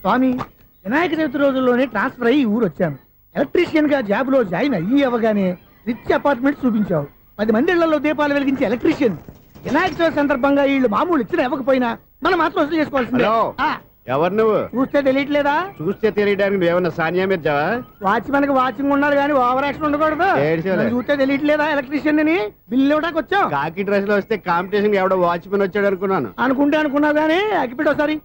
స్వామి, వినాయక చవితి రోజుల్లోనే ట్రాన్స్ఫర్ అయ్యి ఊరు వచ్చాను. ఎలక్ట్రీషియన్ గా జాబ్ లో జాయిన్ అయ్యి అవగానే రిచ్ అపార్ట్మెంట్ చూపించావు. 10 మంది ఇళ్లలో దీపాలు వెలిగించే ఎలక్ట్రీషియన్. వినాయక చవితి సందర్భంగా వీళ్ళు మామూలు ఇచ్చిన ఇవ్వకపోయినా మనం మాత్రం వసూలు చేసుకోవాల్సిందే. ఎవరు నువ్వు? చూస్తే తెలియట్లేదా? చూస్తే తెలియడానికి నువ్వేమన్నా సానియా మీర్జావా? వాచ్మెన్ కి వాచింగ్ ఉండాలి కానీ ఓవర్ యాక్షన్ ఉండకూడదు. చూస్తే తెలియట్లేదా ఎలక్ట్రీషియన్ అని? బిల్లు ఇవ్వడానికి వచ్చాం. కాకి డ్రెస్ లో వస్తే కాంపిటీషన్ ఎవడో వాచ్మెన్ వచ్చాడు అనుకున్నాను. అనుకున్నావు కానీ అగ్గిపెట్టి ఒకసారి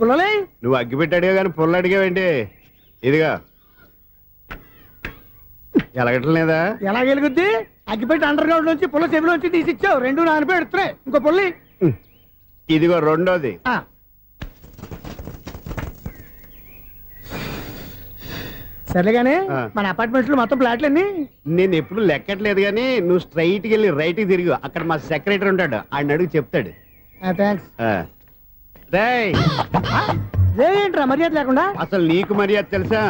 పుల్లలే. నువ్వు అగ్గిపెట్టి అడిగా కానీ పుల్ల అడిగావేంటి? ఇదిగా ఎలగటం లేదా? ఎలా వెలుగుద్ది? అగ్గిపెట్టి అండర్ గ్రౌండ్ నుంచి పుల్ల చెవిలోంచి తీసిచ్చావు. 2 నానిపోయి ఎడుతున్నాయి. ఇంకో పుల్లి ఇదిగో రెండోది. సరేగానే మన అపార్ట్మెంట్ లో మొత్తం ఫ్లాట్లు అన్ని నేను ఎప్పుడు లెక్కట్లేదు కానీ నువ్వు స్ట్రైట్ కి వెళ్ళి రైట్ కి తిరిగి అక్కడ మా సెక్రటరీ ఉంటాడు, ఆయన అడుగు చెప్తాడు. థ్యాంక్స్. ఏంట్రా మర్యాద లేకుండా? అసలు నీకు మర్యాద తెలుసా?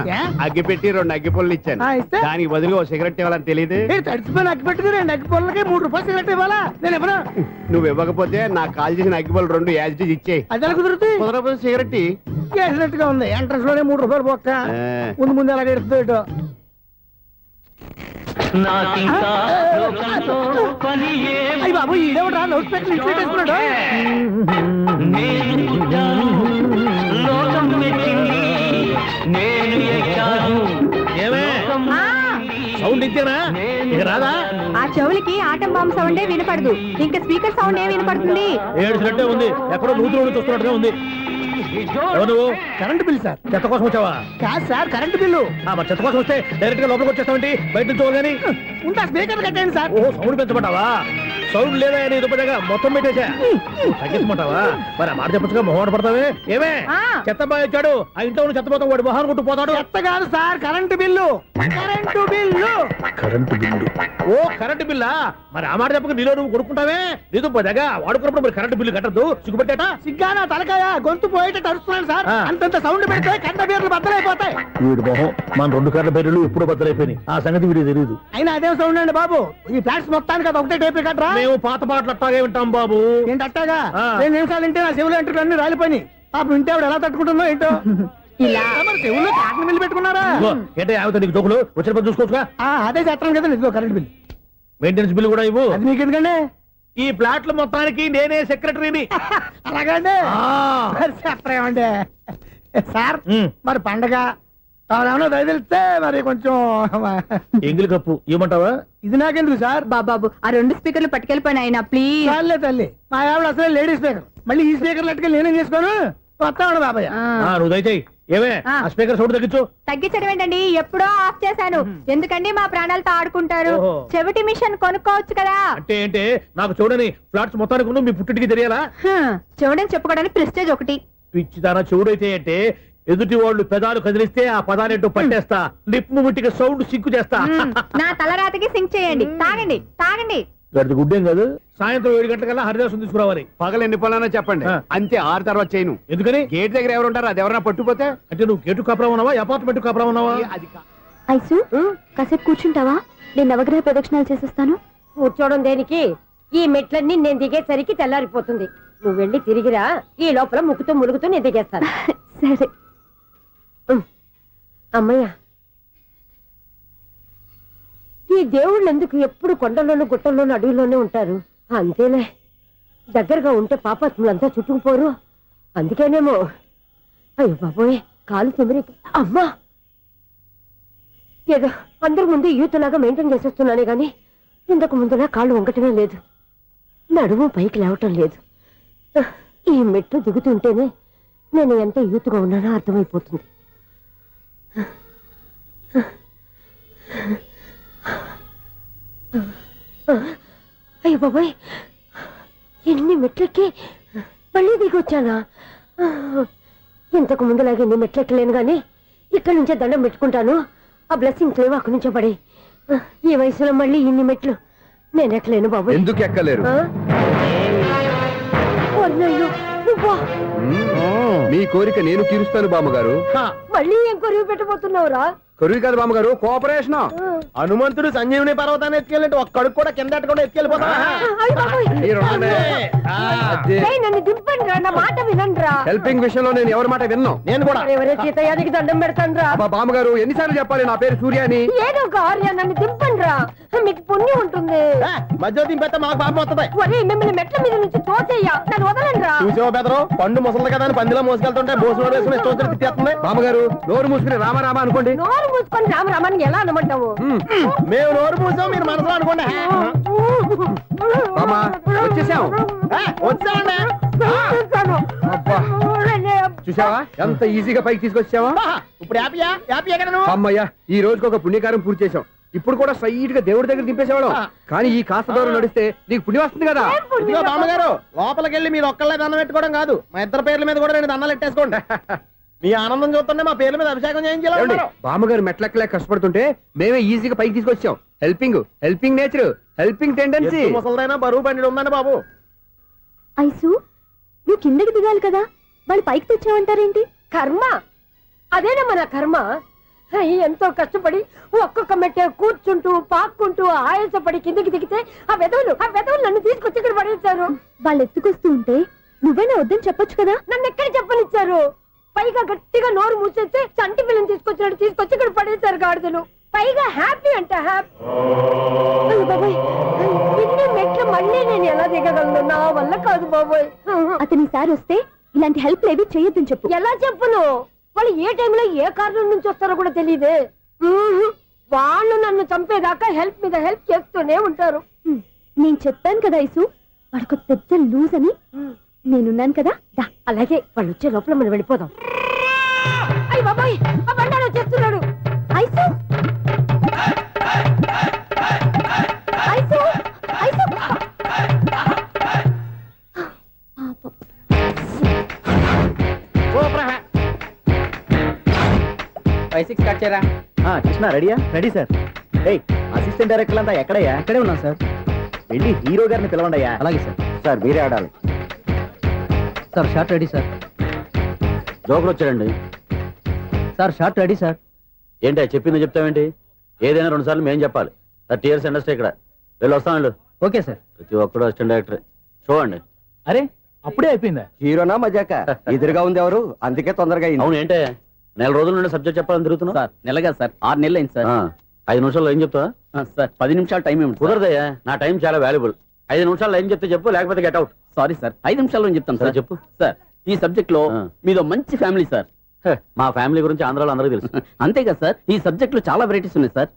అగ్గి పెట్టి 2 అగ్గి పుల్లలు ఇచ్చాను, దానికి బదులుగా 1 సిగరెట్ ఇవ్వాలని తెలియదు. తడిచిపోయిన అగ్గి పెట్టి 2 అగ్గి పుల్లలకి 3 రూపాయలు సిగరెట్ ఇవ్వాలా? నేను ఇవ్వను. నువ్వు ఇవ్వకపోతే నాకు కాల్ చేసిన అగ్గి పుల్లలు 2 యాజిటీస్ ఇచ్చేయి. అది ఎలా కుదురుతుంది? కుదరకపోతే సిగరెట్ చేసినట్టుగా ఉంది. ఎంట్రన్స్ లోనే 3 రూపాయలు పోక్క. ముందు అలాగే ఎడుతుంది. అయ్యి బాబు, ఈడేవడా లౌడ్ స్పీకర్ ఇంట్లో వేసుకున్నాడు? సౌండ్ ఇచ్చానా? ఇక రాదా? ఆ చెవులకి ఆటం బాంబు సౌండే వినపడదు, ఇంకా స్పీకర్ సౌండ్ ఏ వినపడుతుంది? ఏడుసినట్టే ఉంది, ఎక్కడో నూతులు చూస్తున్నట్టుగా ఉంది. Current bill sir. చెత్త కోసం వచ్చావా? కాదు సార్, కరెంట్ బిల్లు. మరి చెత్త కోసం వస్తే డైరెక్ట్ గా లోపలికి వచ్చేస్తామంటే బయట నుంచి కానీ ఉంటా. స్పీకర్ కట్టండి సార్. ఓ సౌండ్ పెంచమంటావా? సౌండ్ లేదా నీ దుప్పగా మొత్తం పెట్టేసా. తగ్గించమంటావా? మరి మాట చెప్పచ్చుగా, మొహం పడతావే. ఏమే చెత్త బాగా ఇచ్చాడు, ఆ ఇంట్లో చెత్త పోతాం, వాడు మొహాన్ని కొట్టు పోతాడు. చెత్త కాదు sir, current bill. Current bill. Current bill. ఓ కరెంటు బిల్లా? మరి ఆ మాట చెప్పక నీలో నువ్వు కొడుకుంటావే. నీ దుప్పగా వాడుకున్నప్పుడు మరి కరెంటు బిల్లు కట్టద్దు. సిగ్గుపెట్టేట? సిగ్గానా తలకాయ? గొంతు పోయేటట్టు అరుస్తున్నాను సార్. అంతంత సౌండ్ పెడితే కంట బీర్లు బద్దలైపోతాయి. వీడి మొహం మన 2 కర్ల బీర్లు ఎప్పుడో బద్దలైపోయినాయి. ఆ సంగతి వీడికి తెలియదు. అయినా అదే సౌండ్ అండి బాబు. ఈ ఫ్లాట్స్ మొత్తానికి అది ఒకటే టైప్ కట్టరా? మేము పాత పాటలు అట్టాగే వింటాం బాబు. ఏంటి అట్టాగా? 2 నిమిషాలు వింటే నా చెవులు ఎంటర్ అన్ని రాలిపోయి. పాపం వింటే ఆవిడ ఎలా తట్టుకుంటుందో ఏంటో. ఇలా మరి చెవుల్లో కాటన్ బిల్లు పెట్టుకున్నారా? ఏంటో యావత నీకు డోకులు వచ్చిన పని చూసుకోవచ్చుగా. అదే చేస్తాను కదా. ఇదిగో కరెంట్ బిల్, మెయింటెనెన్స్ బిల్ కూడా ఇవ్వు. అది మీకు ఎందుకండి? ఈ ప్లాట్ల మొత్తానికి నేనే సెక్రటరీని. అలాగండి. చెప్పరేమండి సార్. మరి పండగ ఏమన్నా దయదలిస్తే మరి కొంచెం ఎంగిలి కప్పు ఇవ్వమంటావా? ఇది నాకెందుకు సార్? బాబాబు, ఆ 2 స్పీకర్లు పట్టుకెళ్ళిపోయిన ఆయన ప్లీజ్. చాలే తల్లి, మా ఆవిడ అసలే లేడీ స్పీకర్. మళ్ళీ ఈ స్పీకర్లు అట్టుకెళ్ళి నేనేం చేసుకోను? వస్తాడు బాబాయ్. నువ్వు దయచేయి. ఏమే ఆ స్పీకర్ సౌండ్ తగ్గించు. తగ్గించడం ఏంటండి, ఎప్పుడో ఆఫ్ చేశాను. ఎందుకండి మా ప్రాణాలతో ఆడుకుంటారు? చెవిటి మిషన్ కొనుక్కోవచ్చు కదా. అంటే ఏంటి? నాకు చూడని ఫ్లాట్స్ మొత్తానికి మీ పుట్టింటికి తెలియాలా? చెవుడని చెప్పుకోవడానికి ప్రెస్టేజ్ ఒకటి. పిచ్చిదానా చెవుడైతే అంటే ఎదుటి వాళ్ళు పెదాలు కదిలిస్తే ఆ పదాలేంటో పట్టేస్తా. లిప్ ముట్టికి సౌండ్ సింకు చేస్తా. నా తలరాతకి సింక్ చేయండి. తాగండి తాగండి. గడిది గుడ్డేం కాదు. సాయంత్రం 7 గంటలకల్లా హరిదాసం తీసుకురావాలి. పగలు ఎన్ని పనులన్నా చెప్పండి, అంతే. 6 తర్వాత చేయను. ఎందుకని? గేట్ దగ్గర ఎవరు ఉంటారు? అది ఎవరన్నా పట్టుపోతే. అంటే నువ్వు గేటు కాపురా ఉన్నావా, అపార్ట్మెంట్ కాపురా ఉన్నావా? ఐసు కాసేపు కూర్చుంటావా? నేను నవగ్రహ ప్రదక్షిణాలు చేసేస్తాను. కూర్చోవడం దేనికి? ఈ మెట్లన్నీ నేను దిగేసరికి తెల్లారిపోతుంది. నువ్వు వెళ్ళి తిరిగిరా, ఈ లోపల ముక్కుతూ ములుగుతూ నేను దిగేస్తాను. సరే అమ్మయ్య. ఈ దేవుళ్ళు ఎందుకు ఎప్పుడు కొండల్లోనూ గుట్టల్లోనూ అడవిలోనే ఉంటారు? అంతేలే, దగ్గరగా ఉంటే పాపాత్ములంతా చుట్టుకుపోరు. అందుకేనేమో. అయ్యో బాబోయ్, కాలు తిమిరి. అమ్మా, ఏదో అందరి ముందు యూత్లాగా మెయింటైన్ చేసేస్తున్నానే గాని ఇంతకు ముందులా కాళ్ళు వంకటమే లేదు, నడుము పైకి లేవటం లేదు. ఈ మెట్టు దిగుతుంటేనే నేను ఎంత యూత్గా ఉన్నానో అర్థమైపోతుంది. అయ్యో బాబాయ్, ఎన్ని మెట్లెక్కి మళ్ళీ దిగొచ్చానా? ఇంతకు ముందులాగే ఎన్ని మెట్లెక్కలేను గాని ఇక్కడి నుంచే దండం పెట్టుకుంటాను. ఆ బ్లెస్సింగ్స్ లేవు అక్కడి నుంచో పడే. ఈ వయసులో మళ్ళీ ఇన్ని మెట్లు నేను ఎక్కలేను బాబు. ఎందుకు ఎక్కలేరు? మీ కోరిక నేను తీరుస్తాను బామ్మగారు. మళ్ళీ ఏం కొరివి పెట్టబోతున్నావురా? కొరివి కాదు బామ్మగారు, కోఆపరేషన్. హనుమంతుడు సంజీవుని పర్వతాన్ని ఎత్తుకెళ్ళి ఒక్కడికి కూడా కింద కూడా ఎత్తుకెళ్ళిపోతా. ఏయ్, నన్ను దింపండి రా, నా మాట వినండి రా. హెల్పింగ్ విషయంలో నేను ఎవరి మాట విన్నాను. నేను కూడా ఎవరే సీతయ్యానికి దండం పెడతాను రా. అబ్బా బామ్మగారు ఎన్నిసార్లు చెప్పాలి నా పేరు సూర్య అని? ఏదో ఒక ఆర్య నన్ను దింపండి రా, మీకు పుణ్యం ఉంటుంది. మధ్య దింపేస్తే మాకు పాపం వస్తుంది. ఒరే మిమ్మల్ని మెట్ల మీద నుంచి తోసేయ్యా, నన్ను వదలండి రా. చూసావా బెదరు, పండు ముసలి కదా అని పందిలో మోసుకెళ్తుంటే భోజనం వేసుకుని ఇష్టం వచ్చినట్టు తిట్టేస్తుంది. బామ్మగారు నోరు మూసుకుని రామారామా అనుకోండి. నోరు మూసుకొని రామరామాన్ని ఎలా అనమంటావు? మేము నోరు పూసాం, మీరు మనసులో అనుకోండి. బామ్మ వచ్చేసాం. వచ్చామండి. అబ్బా చూసావా ఎంత ఈజీగా పైకి తీసుకొచ్చావా? ఇప్పుడు హ్యాపీయా? హ్యాపీయా కదా నువ్వు? అమ్మయ్యా ఈ రోజుకి ఒక పుణ్యకారం పూర్తి చేసాం. ఇప్పుడు కూడా స్ట్రైట్ గా దేవుడి దగ్గర దింపేసేవాళ్ళం. కానీ ఈ కాస్త దూరం నడిస్తే నీకు పుణ్యం వస్తుంది కదా. ఇదిగో బామ్మగారు, లోపలికి వెళ్ళి మీరు ఒక్కళ్ళే దండం పెట్టుకోవడం కాదు, మా ఇద్దరు పేర్ల మీద కూడా 2 దండాలు పెట్టేసుకోండి. మీ ఆనందం చూస్తుంటే మా పేర్ల మీద అభిషేకం చేయించాలి. బామ్మగారు మెట్లెక్కలే కష్టపడుతుంటే మేమే ఈజీగా పైకి తీసుకొచ్చాం. Helping nature, helping tendency. ముసలిదైనా బరువు బండి ఉందండి బాబు. ఐసు నువ్వు కిందకి దిగాలి కదా, వాళ్ళు పైకి తెచ్చావంటారేంటి? కర్మ అదేనమ్మా నా కర్మ. ఎంతో కష్టపడి ఒక్కొక్క మెట్టే కూర్చుంటూ పాక్కుంటూ ఆయాసపడి కిందికి దిగితే ఆ వెధవులు నన్ను తీసుకొచ్చి ఇక్కడ పడేశారు. వాళ్ళు ఎత్తుకొస్తూ ఉంటే నువ్వైనా వద్దని చెప్పొచ్చు కదా. నన్ను ఎక్కడ చెప్పనిచ్చారు? పైగా గట్టిగా నోరు మూసేస్తే చంటి పిల్లని తీసుకొచ్చినట్టు తీసుకొచ్చి ఇక్కడ పడేశారు గాడిదలు. పైగా హ్యాపీ అంట హ్యాపీ. బాబాయ్ ఇన్ని మెట్లు మళ్ళీ నేను ఎలా దిగగలను? నా వల్ల కాదు బాబాయ్. అతని సార్ వస్తే ఇలాంటి హెల్ప్ లేవి చేయొద్దని చెప్పు. ఎలా చెప్పును? వాళ్ళు ఏ టైంలో ఏ కారణం నుంచి వస్తారో కూడా తెలియదే. వాళ్ళు నన్ను చంపేదాకా హెల్ప్ మీద హెల్ప్ చేస్తూనే ఉంటారు. నేను చెప్పాను కదా ఐసు, వాడికి పెద్ద లూజ్ అని. నేనున్నాను కదా, దా. అలాగే వాళ్ళు వచ్చే లోపల మనం వెళ్ళిపోదాం. అయ్య బాబాయ్ ఆ బండారు వచ్చేస్తున్నాడు. ఐసు ఐసు ఐసు కృష్ణ రెడీయా? Ready sir. ఏయ్ అసిస్టెంట్ డైరెక్టర్ అంతా ఎక్కడయ్యా? ఎక్కడే ఉన్నాం సార్. వెళ్ళి హీరో గారిని పిలవండి అయ్యా. అలాగే సార్. సార్ మీరే ఆడాలి సార్. Short ready sir. జోకులు వచ్చాడండి సార్. Short ready sir. ఏంటి చెప్పింది చెప్తావేంటి? ఏదైనా 2 సార్లు మేం చెప్పాలి. 30 years ఇండస్ట్రీ ఇక్కడ. వెళ్ళి వస్తాం వెళ్ళు. Okay sir. ప్రతి ఒక్కడు అసిస్టెంట్ డైరెక్టర్. చూడండి. అరే అప్పుడే అయిపోయిందా? హీరోనా మజాక? ఎదురుగా ఉంది ఎవరు, అందుకే తొందరగా అయింది. అవును ఏంటే 4 రోజుల నుండి సబ్జెక్ట్ చెప్పాలని తిరుగుతున్నా సార్. నెలగా సార్, 6 నెలలు అయింది సార్. 5 నిమిషాల్లో ఏం చెప్తా సార్ 10 నిమిషాలు టైం ఏమిటి? కుదరదయ్యా, నా టైం చాలా వాల్యుబుల్. 5 నిమిషాల్లో ఏం చెప్తే చెప్పు, లేకపోతే గెట్ అవుట్. సారీ సార్, 5 నిమిషాల్లో చెప్తాను సార్. చెప్పు సార్ ఈ సబ్జెక్ట్ లో మీదో మంచి ఫ్యామిలీ సార్. మా ఫ్యామిలీ గురించి ఆంధ్రాలో అందరికీ తెలుసు. అంతే కదా సార్, ఈ సబ్జెక్ట్ లో చాలా వెరైటీస్ ఉన్నాయి సార్.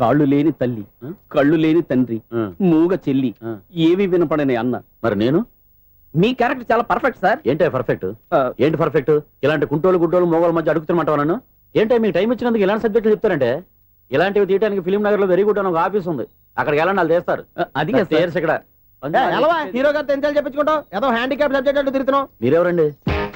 కాళ్ళు లేని తల్లి, కళ్ళు లేని తండ్రి, మూగ చెల్లి, ఏవి వినపడని అన్న. మరి నేను మీ క్యారెక్టర్ చాలా పర్ఫెక్ట్ సార్. ఏంటే పర్ఫెక్ట్? ఏంటి పర్ఫెక్ట్? ఇలాంటి కుంటోలు గుడ్డోలు మోగోల మధ్య అడుగుతున్నమాట నన్ను. ఏంటంటే మీకు టైం ఇచ్చినందుకు ఇలాంటి సబ్జెక్టులు చెప్తారంటే? ఇలాంటివి తీయడానికి ఫిలిం నగర్ లో వెరీ గుడ్ అని ఒక ఆఫీస్ ఉంది, అక్కడికి వెళ్ళండి, వాళ్ళు చేస్తారు. అది ఇక్కడ హీరో గారు తెంచాలి చెప్పించుకుంటాం. ఏదో హ్యాండిక్యాప్ సబ్జెక్ట్ అంటూ తిరుగుతున్నాం. మీరెవరండి?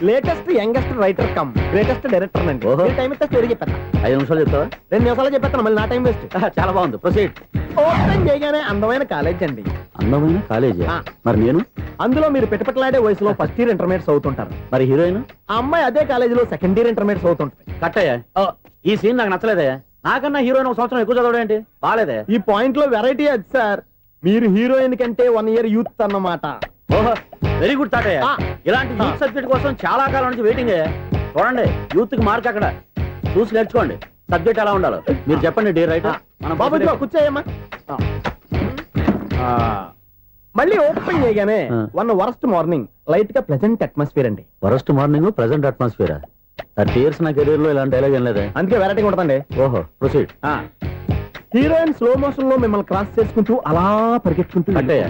Latest youngest writer cum greatest director అండి. ఓహో. టైం ఇస్తే స్టోరీ చెప్పేస్తా. 5 నిమిషాలు చెప్తావా? 2 నిమిషాలు చెప్పేస్తాను, మళ్ళీ నా టైం వేస్ట్. చాలా బాగుంది, ప్రొసీడ్. ఓపెన్ చేయగానే అందమైన కాలేజ్ అండి. అందమైన కాలేజీ. మరి నేను అందులో మీరు పెట్టుపట్లాడే వయసులో ఫస్ట్ ఇయర్ ఇంటర్మీడియట్స్ అవుతుంటారు. మరి హీరోయిన్? ఆ అమ్మాయి అదే కాలేజీలో సెకండ్ ఇయర్ ఇంటర్మీడియట్స్ అవుతుంటారు. కట్టయ్యా, ఈ సీన్ నాకు నచ్చలేదే. నాకన్నా హీరోయిన్ 1 సంవత్సరం ఎక్కువ చదవడం ఏంటి? బాలేదే. ఈ పాయింట్ లో వెరైటీ అది సార్. మీరు హీరోయిన్ కంటే 1 year యూత్ అన్నమాట. ఓహో వెరీ గుడ్ థాట్. ఇలాంటి యూత్ సబ్జెక్ట్ కోసం చాలా కాలం నుంచి వెయిటింగ్. చూడండి యూత్ కి మార్క్ అక్కడ చూసి నేర్చుకోండి. సబ్జెక్ట్ ఎలా ఉండాలో మీరు చెప్పండి డియర్ రైటర్. బాబు ఇదిగో కూర్చోయమ్మా. మళ్ళీ ఓపెన్ చేయగానే వరస్ట్ మార్నింగ్, లైట్ గా ప్లెజెంట్ అట్మాస్ఫియర్ అండి. Worst morning present atmosphere. 30 years నా కెరీర్ లో ఇలాంటి డైలాగ్ ఏం లేదే. అందుకే వెరైటీ ఉంటుందండి. ఓహో ప్రొసీడ్. హీరోయిన్ స్లో మోషన్ లో మిమ్మల్ని క్రాస్ చేసుకుంటూ అలా పరిగెత్తుకుంటూ కట్టయ్యా,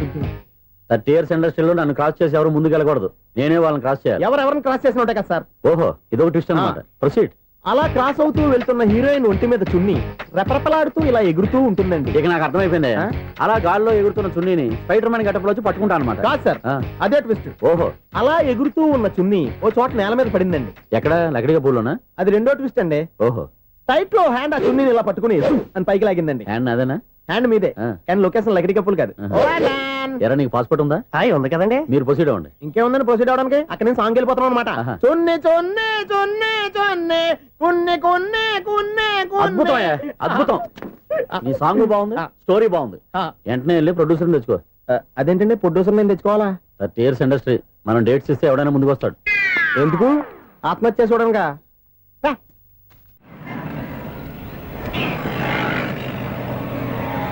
30 years ఇండస్ట్రీలో నన్ను క్రాస్ చేసి ఎవరు ముందుకు వెళ్ళకూడదు, నేనే వాళ్ళని క్రాస్ చేయాలి. ఎవరెవరిని క్రాస్ చేసిన ఉంటాయి కదా సార్. ఓహో ఇదొక ట్విస్ట్ అన్నమాట. ప్రొసీడ్. అలా క్రాస్ అవుతూ వెళ్తున్న హీరోయిన్ ఒంటి మీద చున్ని రెపరెపలాడుతూ ఇలా ఎగురుతూ ఉంటుందండి. ఇక నాకు అర్థమైపోయింది. అలా గాల్లో ఎగురుతున్న చున్నీని స్పైడర్ మ్యాన్ గట్టపులో వచ్చి పట్టుకుంటా అనమాట. కాదు సార్, అదే ట్విస్ట్. ఓహో అలా ఎగురుతూ ఉన్న చున్ని ఓ చోట నేల మీద పడిందండి. ఎక్కడ? లకడిగా పూలోనా? అది 2వ ట్విస్ట్ అండి. ఓహో టైట్ లో హ్యాండ్ ఆ చున్నీని ఇలా పట్టుకుని అని పైకి లాగిందండి. హ్యాండ్ అదేనా? హ్యాండ్ మీదే, కానీ లొకేషన్ లకడి కప్పులు కాదు. ఎరా నీకు పాస్పోర్ట్ ఉందా? ఉంది కదండి. మీరు ప్రొసీడ్ అవ్వండి. ఇంకేముందని ప్రొసీడ్ అవడానికి? అక్కడ నేను సాంగ్ వెళ్ళిపోతాను అనమాట. చొన్నే చొన్నే చొన్నే చొన్నే కున్నే కున్నే కున్నే. అద్భుతం అద్భుతం. నీ సాంగ్ బాగుంది, స్టోరీ బాగుంది. వెంటనే వెళ్ళి ప్రొడ్యూసర్ తెచ్చుకో. అదేంటండి ప్రొడ్యూసర్ నేను తెచ్చుకోవాలా? 30 years ఇండస్ట్రీ. మనం డేట్స్ ఇస్తే ఎవడైనా ముందుకు వస్తాడు. ఎందుకు ఆత్మహత్య చూడంగా?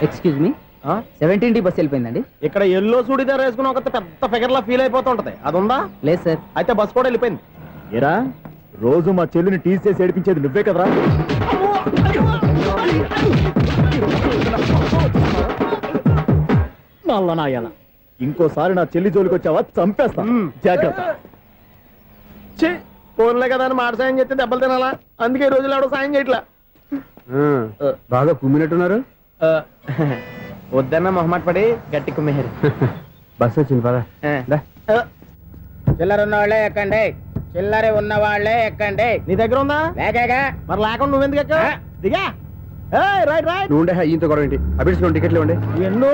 ఎక్స్క్యూజ్ మీ 17D బస్ వెళ్ళిపోయిందండి. ఇక్కడ ఎల్లో చూడిదార్ వేసుకుని ఒక పెద్ద ఫిగర్ లా ఫీల్ అయిపోతుంటది, అది ఉందా? లేదు సార్. అయితే బస్ కూడా వెళ్ళిపోయింది. ఏరా రోజు మా చెల్లిని టీస్ చేసి ఏడిపించేది నువ్వే కదరా? నల్ల నాయాల, ఇంకోసారి నా చెల్లి జోలికి వచ్చావా చంపేస్తా, జాగ్రత్త. ఫోన్లే కదా అని మాట సాయం చేస్తే దెబ్బలు తినాలా? అందుకే ఈ రోజులు ఎవడో సాయం చేయట్లా. బాగా కుమ్మినట్టున్నారు. వద్దన్న మొహమాట పడి గట్టి కుమ్మేరు. బస్ వచ్చింది పద. చిల్లర ఉన్న వాళ్ళే ఎక్కండి, చిల్లర ఉన్న వాళ్ళే ఎక్కండి. నీ దగ్గర ఉందా? లేకగా మరి లేకుండా నువ్వెందుకు ఎక్క? దిగా. Right right. నువ్వు ఈయంతో గొడవ ఏంటి? అభిడ్స్ టికెట్లు ఇవ్వండి. ఎన్నో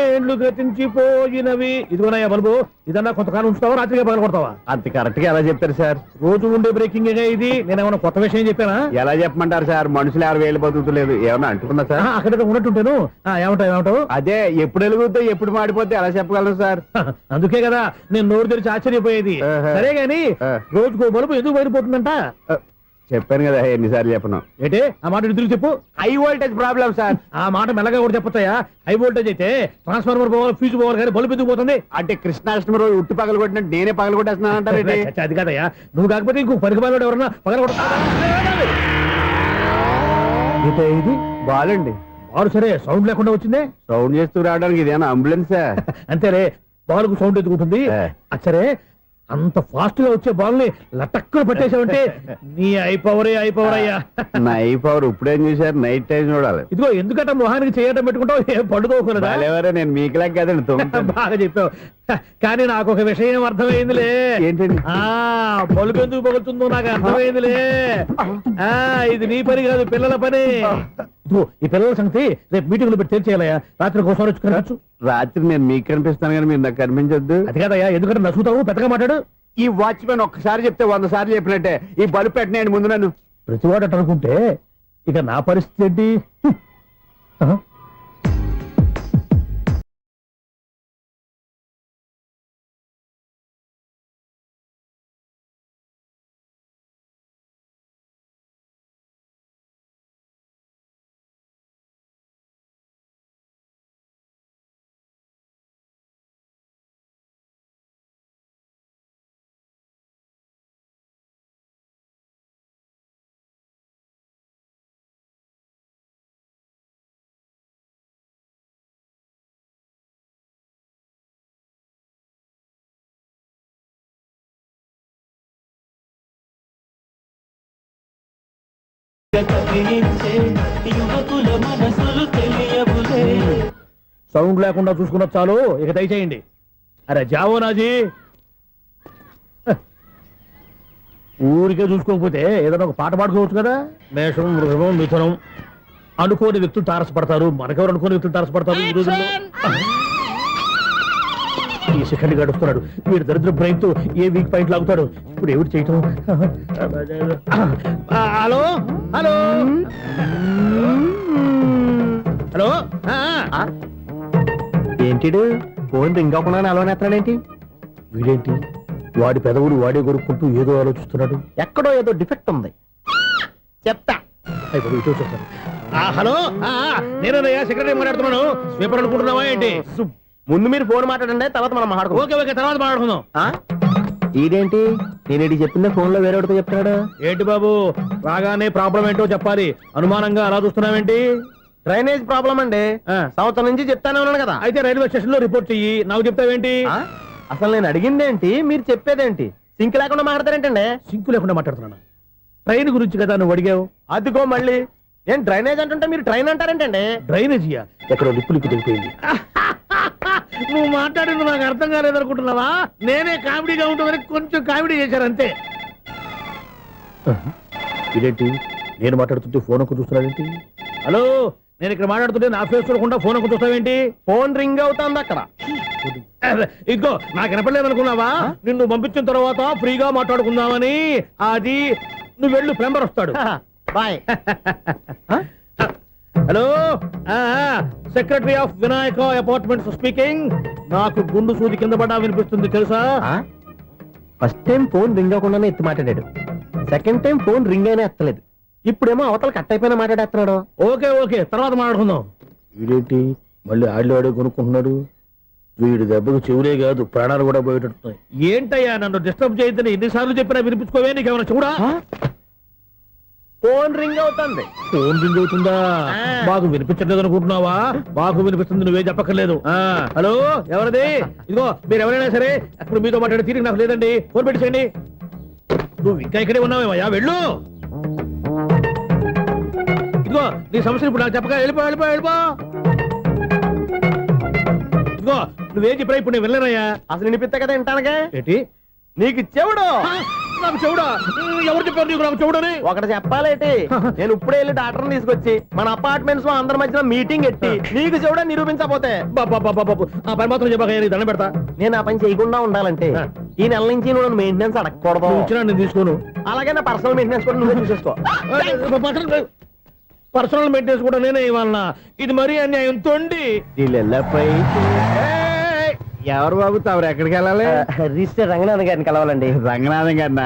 ఏండ్లు గతించిపోయినవి. ఇదిగోనయ్యా బల్బు, ఇదన్నా కొంతకాలం ఉంచుతావా, రాత్రిగా పగల కొడతావా? అంత కరెక్ట్ గా ఎలా చెప్తారు సార్? రోజు ఉండే బ్రేకింగ్ ఇది. నేనేమన్నా కొత్త విషయం చెప్పానా? ఎలా చెప్పమంటారు సార్? మనుషులు 60,000 బతుకుతలేదు, ఏమన్నా అంటున్నా సార్? అక్కడ ఉన్నట్టుంటాను. ఏమంటావు? అదే ఎప్పుడు వెలుగుతో ఎప్పుడు మాడిపోతే ఎలా చెప్పగలరు సార్? అందుకే కదా నేను నోరు తెరిచి ఆశ్చర్యపోయేది. సరే గాని రోజుకో బల్బు ఎందుకు బయటపోతుందంట? చెప్పాను కదా ఎన్నిసార్లు చెప్పను. ఏంటే ఆ మాట ఎదురు చెప్పు. High voltage problem sir. ఆ మాట మెల్లగా కూడా చెప్పొచ్చాయా? హై వోల్టేజ్ అయితే ట్రాన్స్ఫార్మర్ పోవాలి, ఫ్యూజ్ పోవాలి, కానీ బల్బు ఎందుకు పోతుంది? అంటే కృష్ణాష్టమి రోజు ఉట్టి పగలు కొట్టినట్టు నేనే పగలు కొట్టేస్తున్నానంటారు. అది కాదయ్యా, నువ్వు కాకపోతే ఇంకో పనికి బాలు ఎవరన్నా పగల ఇది బాలండి. బాలు సరే సౌండ్ లేకుండా వచ్చిందే. సౌండ్ చేస్తూ రావడానికి ఇదేనా అంబులెన్సా? అంతేరే, బాలుకు సౌండ్ ఎందుకుంటుంది? సరే అంత ఫాస్ట్ గా వచ్చే బాల్ని లటక్కులు పట్టేసావంటే నీ ఐపవర్ అయ్యా. నా ఐ పవర్ ఇప్పుడేం చూసారు? నైట్ టైం చూడాలి. ఇదిగో ఎందుకంటే మొహానికి చేయటం పెట్టుకుంటావు, ఏం పండుకోకూడదా? నేను మీకులాగా కదండి. బాగా చెప్పావు. కానీ నాకు ఒక విషయం అర్థమైందిలే. ఏంటండి? బలుపు ఎందుకు పగులుతుందో నాకు అర్థమైందిలే. ఇది నీ పని కాదు, పిల్లల పని. ఈ పిల్లల సంగతి రేపు మీటింగ్ లో పెట్టి తెలిసేయాలయ్యా. రాత్రి కోసం వచ్చి రాత్రి నేను మీకు కనిపిస్తాను కానీ మీరు నాకు కనిపించొద్దు. అది కాదయ్యా, ఎందుకంటే నచ్చుతావు, పెద్దగా మాట్లాడు. ఈ వాచ్మెన్ ఒక్కసారి చెప్తే 100 సార్లు చెప్పినట్టే. ఈ బల్బు పెట్టినాయండి ముందు నన్ను. ప్రతివాడు అట్ట అనుకుంటే ఇక నా పరిస్థితి ఏంటి? సౌండ్ లేకుండా చూసుకున్న చాలు, ఇక దయచేయండి. అరే జావో నాజీ, ఊరికే చూసుకోకపోతే ఏదైనా ఒక పాట పాడుకోవచ్చు కదా. మేషం, వృషభం, మిథునం అనుకోని వ్యక్తులు తారసపడతారు. మనకెవరు అనుకోని వ్యక్తులు తారసపడతారు ఈ రోజుల్లో? ఈ సెకండ్ గడుస్తున్నాడు వీడు దరిద్ర బ్రెయిన్ తో ఏ వీక్ పాయింట్ లాగుతాడు. ఇప్పుడు ఎవరు చేయటం? Hello hello hello. ఏంటిడు ఫోన్ రింగ్ అవ్వకుండా అలవనేస్తాడేంటి? వీడేంటి వాడి పెదవులు వాడే కొరుక్కుంటూ ఏదో ఆలోచిస్తున్నాడు. ఎక్కడో ఏదో డిఫెక్ట్ ఉంది, చెప్తా. హలో, నేనయ్యా సెక్రటరీ మాట్లాడుతున్నాను. స్వీపర్ అనుకుంటున్నావా ఏంటి? ముందు మీరు ఫోన్ మాట్లాడండి, తర్వాత మనం మాట్లాడుకో. ఓకే ఓకే, తర్వాత మాట్లాడుకుందాం. ఇదేంటి నేను చెప్పిందే ఫోన్ లో వేరేవాడితో చెప్తున్నాడు ఏంటి బాబు? రాగానే ప్రాబ్లం ఏంటో చెప్పాలి. అనుమానంగా అలా చూస్తున్నావేంటి? డ్రైనేజ్ ప్రాబ్లం అండి. సంవత్సరం నుంచి చెప్తానే ఉన్నాను కదా. అయితే రైల్వే స్టేషన్ లో రిపోర్ట్ చెయ్యి, నాకు చెప్తావేంటి? అసలు నేను అడిగిందేంటి, మీరు చెప్పేదేంటి? సింక్ లేకుండా మాట్లాడతారేంటండి? సింకు లేకుండా మాట్లాడుతున్నాను. ట్రైన్ గురించి కదా నువ్వు అడిగావు. అదిగో మళ్ళీ ఏం డ్రైనేజ్ అంటుంటే మీరు ట్రైన్ అంటారేంటండి? డ్రైనేజీయా? ఎక్కడో లిప్పులికి తెలిపోయింది. నువ్వు మాట్లాడింది నాకు అర్థం కాలేదనుకుంటున్నావా? నేనే కామెడీగా ఉంటుందని కొంచెం కామెడీ చేశారు అంతే. ఇదేంటి నేను మాట్లాడుతుంటే ఫోన్ ఒక్క చూస్తున్నావేంటి? హలో, నేను ఇక్కడ మాట్లాడుతుంటే నా ఫేస్ చూడకుండా ఫోన్ ఒక్క చూస్తావేంటి? ఫోన్ రింగ్ అవుతుంది అక్కడ. ఇంకో నాకు వినపడలేదు అనుకున్నావా? నిన్ను పంపించిన తర్వాత ఫ్రీగా మాట్లాడుకుందామని. అది నువ్వు వెళ్ళు, ప్లంబర్ వస్తాడు. Bye. Hello secretary of Vinayaka apartments speaking. నాకు గుండు సూది కింద పడ్డా వినిపిస్తుంది తెలుసా? ఫస్ట్ టైం ఫోన్ రింగ్ అవ్వకుండానే ఎత్తి మాట్లాడాడు. సెకండ్ టైం ఫోన్ రింగ్ అయినా ఎత్తలేదు. ఇప్పుడేమో అవతల కట్ అయిపోయినా మాట్లాడేస్తున్నాడు. ఓకే తర్వాత మాట్లాడుకుందాం. వీడేంటి మళ్ళీ ఆడివాడే కొనుక్కుంటున్నాడు? వీడి దెబ్బకు చెవులే కాదు ప్రాణాలు కూడా పోయేటట్టున్నాయి. ఏంటయ్యా నన్ను డిస్టర్బ్ చేయొద్దని ఎన్నిసార్లు చెప్పినా వినిపించుకోవే, నీకేమైనా చూడా? ఫోన్ రింగ్ అవుతుంది. ఫోన్ రింగ్ అవుతుందా? మాకు వినిపించట్లేదు అనుకుంటున్నావా? మాకు వినిపిస్తుంది, నువ్వే చెప్పక్కర్లేదు. హలో, ఎవరిది? ఇదిగో మీరు ఎవరైనా సరే అప్పుడు మీతో మాట్లాడే తీరిక నాకు లేదండి. ఫోన్ పెట్టేసేయండి. నువ్వు ఇంకా ఇక్కడే ఉన్నావేమయ్యా, వెళ్ళు. ఇదిగో నీ సమస్యలు ఇప్పుడు నాకు చెప్పక వెళ్ళిపో. ఇదిగో నువ్వేం చెప్పరా ఇప్పుడు నేను వెళ్ళానయ్యా. అసలు వినిపిస్తా కదా వింటానుగా. ఏంటి నీకు చెవుడు? నాకు చెవుడా? ఎవరు చెప్పారు నీకు నాకు చెవుడని? ఒకటి చెప్పాలేటి, నేను ఇప్పుడే వెళ్ళి డాక్టర్ని తీసుకొచ్చి మన అపార్ట్మెంట్స్ లో అందరి మధ్యన మీటింగ్ ఎట్టి నీకు చెవుడని నిరూపించకపోతే బాబు ఆ పని మాత్రం చెప్పక నీకు దండం పెడతా. నేను ఆ పని చేయకుండా ఉండాలంటే ఈ నెల నుంచి నువ్వు మెయింటెనెన్స్ అడగకూడదు. ఇచ్చినా నేను తీసుకోను. అలాగే నా పర్సనల్ మెయింటెనెన్స్ కూడా నువ్వే చూసేసుకో. పర్సనల్ మెయింటెనెన్స్ కూడా నేనే ఇవ్వాలన్నా? ఇది మరీ అన్యాయం తొండి. ఎవరు బాబు తమరు ఎక్కడికి వెళ్ళాలి? రిజిస్టర్ రంగనాథన్ గారిని కలవాలండి. రంగనాథం గారినా?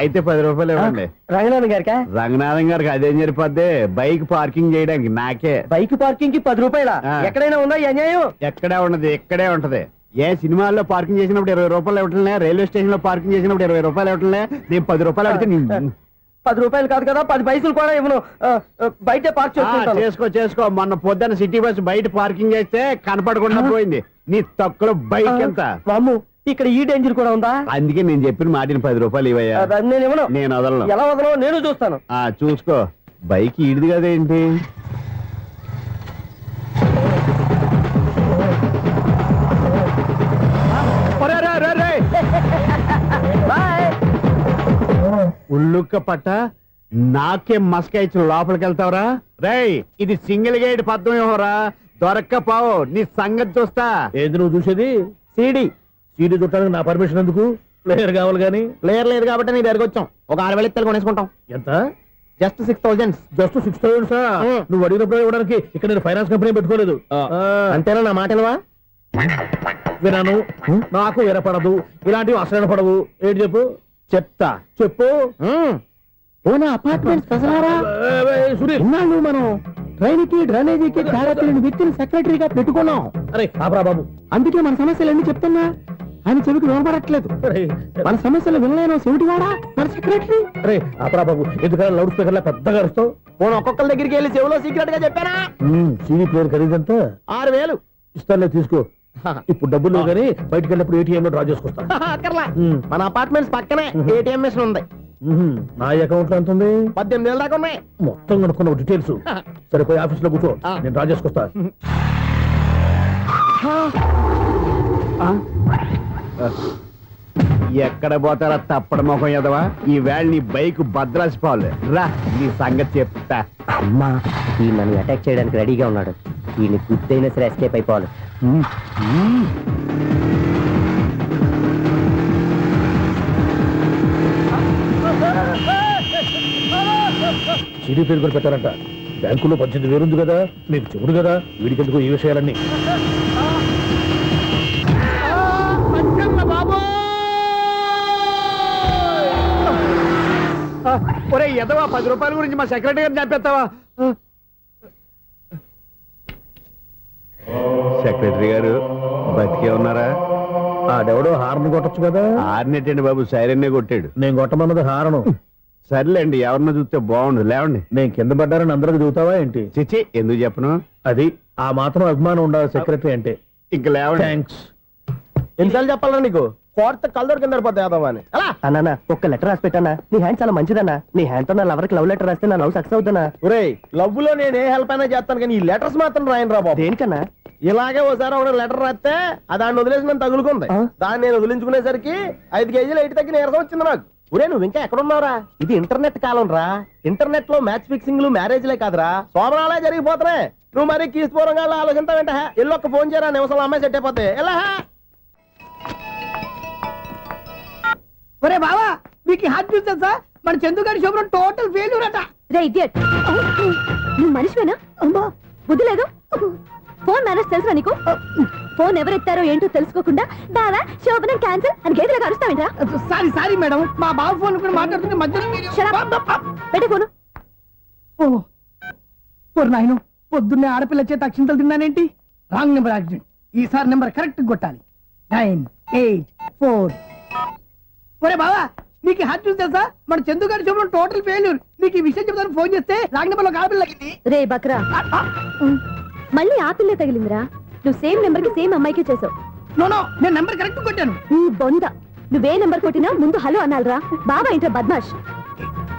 అయితే 10 రూపాయలు ఇవ్వండి. రంగనాథన్ గారికా? రంగనాథం గారికి అదేం సరిపోద్ది, బైక్ పార్కింగ్ చేయడానికి నాకే. బైక్ పార్కింగ్ కి 10 రూపాయల? ఎక్కడైనా ఉందా ఈ అన్యాయం? ఎక్కడే ఉండదు, ఇక్కడే ఉంటది. ఏ సినిమాల్లో పార్కింగ్ చేసినప్పుడు 20 రూపాయలు ఇవ్వట్లే, రైల్వే స్టేషన్ లో పార్కింగ్ చేసినప్పుడు 20 రూపాయలు ఇవ్వట్లే, నేను 10 రూపాయలు అడిగితే 10 రూపాయలు కాదు కదా, 10 పైసలు కూడా ఇవ్వను. బయట పార్క్ చేసుకో. మొన్న పొద్దున్న సిటీ బస్ బయట పార్కింగ్ చేస్తే కనపడకుండా పోయింది. నీ తక్కువ బైక్ ఎంత? వామ్ము, ఇక్కడ ఈ డేంజర్ కూడా ఉందా? అందుకే నేను చెప్పిన మాటిని 10 రూపాయలు ఇవ్వయ్యా. నేను ఇవ్వను. నేను వదలను. ఎలా వదలను నేను చూస్తాను. చూసుకో. బైక్ ఈడిది కదేంటి? ఉల్లుక్క పట్ట నాకే మస్క ఇచ్చిన లోపలికి వెళ్తావరా? రేయ్, ఇది సింగిల్ గేట్ పద్మం ఇవ్వరా, దొరక్కపోవు నీ సంగతి చూస్తా. ఏది నువ్వు చూసేది? సీడీ చుట్టానికి నా పర్మిషన్ ఎందుకు? ప్లేయర్ కావాలి గానీ. ప్లేయర్ లేదు కాబట్టి నీ దగ్గరకు వచ్చాం. ఒక 6,000 ఇత్తలు కొనేసుకుంటాం. ఎంత? జస్ట్ 6,000. Just 6,000 sir? నువ్వు అడిగినప్పుడు ఇవ్వడానికి ఇక్కడ నేను ఫైనాన్స్ కంపెనీ పెట్టుకోలేదు. అంతేనా? నా మాటలవా? వినాను, నాకు వినపడదు. ఇలాంటివి అసలు వినపడవు. ఏంటి చెప్పు? చెప్పు. సురేష్, మనం ట్రైన్ కి డ్రైనేజీకి తేడా వ్యక్తిని సెక్రటరీగా పెట్టుకున్నాం. అరే ఆపరా బాబు, అందుకే మన సమస్యలు ఎన్ని చెప్తున్నా ఆయన చెవికి వినపడట్లేదు. మన సమస్యలు వినలేను చెవిటివాడా మన సెక్రటరీ. అరే ఆపరా బాబు, ఎందుకంటే లౌడ్ స్పీకర్ లా పెద్దగా అరుస్తావు. పోను ఒక్కొక్కరి దగ్గరికి వెళ్ళి చెవిలో సీక్రెట్ గా చెప్పానా? సీడీ ప్లేయర్ ఖరీదంతా 6,000 ఇస్తానులే, తీసుకో. ఇప్పుడు డబ్బులు లేవు కానీ బయటకు వెళ్ళినప్పుడు ఏటీఎం లో డ్రా చేసుకొస్తా. అక్కర్లా, మన అపార్ట్మెంట్స్ పక్కనే ఏటీఎం మిషన్ ఉంది. నా అకౌంట్ లో ఎంత ఉంది? 18,000 దాకా ఉన్నాయి. మొత్తం కనుక్కున్న డీటెయిల్స్. సరిపోయి ఆఫీస్ లో కూర్చో, నేను డ్రా చేసుకొస్తా. ఎక్కడ పోతారా తప్పడ మొఖం ఎదవా? ఈ వేళ నీ బైక్ భద్రాసిపోవాలి. రా, నీ సంగతి చెప్తా. అమ్మా, ఈ నన్ను అటాక్ చేయడానికి రెడీగా ఉన్నాడు. ఈయన గుద్దైనా సరే ఎస్కేప్ అయిపోవాలి. సీడీ పేరు కూడా పెట్టారంట. బ్యాంకులో 18,000 ఉంది కదా, మీకు చెవుడు కదా, వీడికెందుకు ఈ విషయాలన్నీ? ఒరే ఎదవా, 10 రూపాయల గురించి మా సెక్రటరీ గారిని చంపేస్తావా? సెక్రటరీ గారు బతికే ఉన్నారా? ఆడెవడో హార్న్ కొట్టచ్చు కదా. ఆరినట్టండి బాబు, సైరన్నే కొట్టాడు. నేను కొట్టమన్నది హారను. సర్లేండి, ఎవరన్నా చూస్తే బాగుండు. లేవండి. నేను కింద పడ్డారని అందరికి చూతావా ఏంటి? చిచ్చి, ఎందుకు చెప్పను? అది ఆ మాత్రం అభిమానం ఉండాలి సెక్రటరీ అంటే. ఇంక లేవండి. థ్యాంక్స్. ఎన్నిసార్లు చెప్పాలా నీకు? కోర్త కల్దోడు కింద పోతాయి అని. అన్నా, ఒక్క లెటర్ రాసి పెట్టానా? నీ హ్యాండ్ చాలా మంచిదన్నా. నీ హ్యాండ్ తో నా లవర్కి లవ్ లెటర్ రాస్తే నా లవ్ సక్సెస్ అవుతానా? ఒరే, లవ్ లో నేను ఏ హెల్ప్ అయినా చేస్తాను కానీ ఈ లెటర్స్ మాత్రం రాయను రా బాబు. దేనికన్నా? ఇలాగే ఓసారి ఒక లెటర్ రాస్తే దాన్ని వదిలేసి నన్ను తగులుకుంది. దాన్ని నేను వదిలించుకునేసరికి 5 కేజీలు 8 తగ్గి నీరసం వచ్చింది నాకు. ఒరే, నువ్వు ఇంకా ఎక్కడున్నావురా? ఇది ఇంటర్నెట్ కాలం రా. ఇంటర్నెట్ లో మ్యాచ్ ఫిక్సింగ్లు మ్యారేజ్లే కాదురా, శోభనాలే జరిగిపోతున్నాయి. నువ్వు మరి కీస్పూరంగా ఆలోచించావేంట? ఎల్లొక్క ఫోన్ చేయరా, నిమిషంలో అమ్మాయి సెట్ అయిపోతే. ఎలా? ఒరే బావా, మీకు హార్ట్ చూస్తా సార్, మన చందు గారి శుభ్రం టోటల్ ఫెయిల్యూర్ అట. నువ్వు మనిషివేనా? అమ్మా బుద్ధి లేదు. ఫోన్ మేనేజ్ తెలుసా నీకు? ఫోన్ ఎవరెత్తారో ఏంటో తెలుసుకోకుండా బావా శోభనం క్యాన్సిల్ అని గేదెలకు అరుస్తావేంట్రా? సారీ మేడం, మా బాబు ఫోన్ కూడా మాట్లాడుతుంటే మధ్యలో పెట్టే ఫోను. నాయను పొద్దున్నే ఆడపిల్ల చేత అక్షింతలు తిన్నానేంటి? Wrong number accident. ఈసారి నెంబర్ కరెక్ట్ కొట్టాలి. 984. ఒరే బావా, నీకు హార్ట్ చూసి తెలుసా? మన చందు గారి చూపడం టోటల్ ఫెయిల్యూర్. నీకు ఈ విషయం చెప్తాను ఫోన్ చేస్తే రాంగ్ నెంబర్ లో ఆడపిల్ల తగ్గింది. రే బక్రా, మళ్ళీ ఆ పిల్లే తగిలిందిరా. నువ్వు సేమ్ నెంబర్ కి సేమ్ అమ్మాయికే చేసావు. నో, నేను నెంబర్ కరెక్ట్ కొట్టాను. నీ బొంద, నువ్వే నెంబర్ కొట్టినా ముందు హలో అనాలరా. బావా ఏంట్రా బద్మాష్?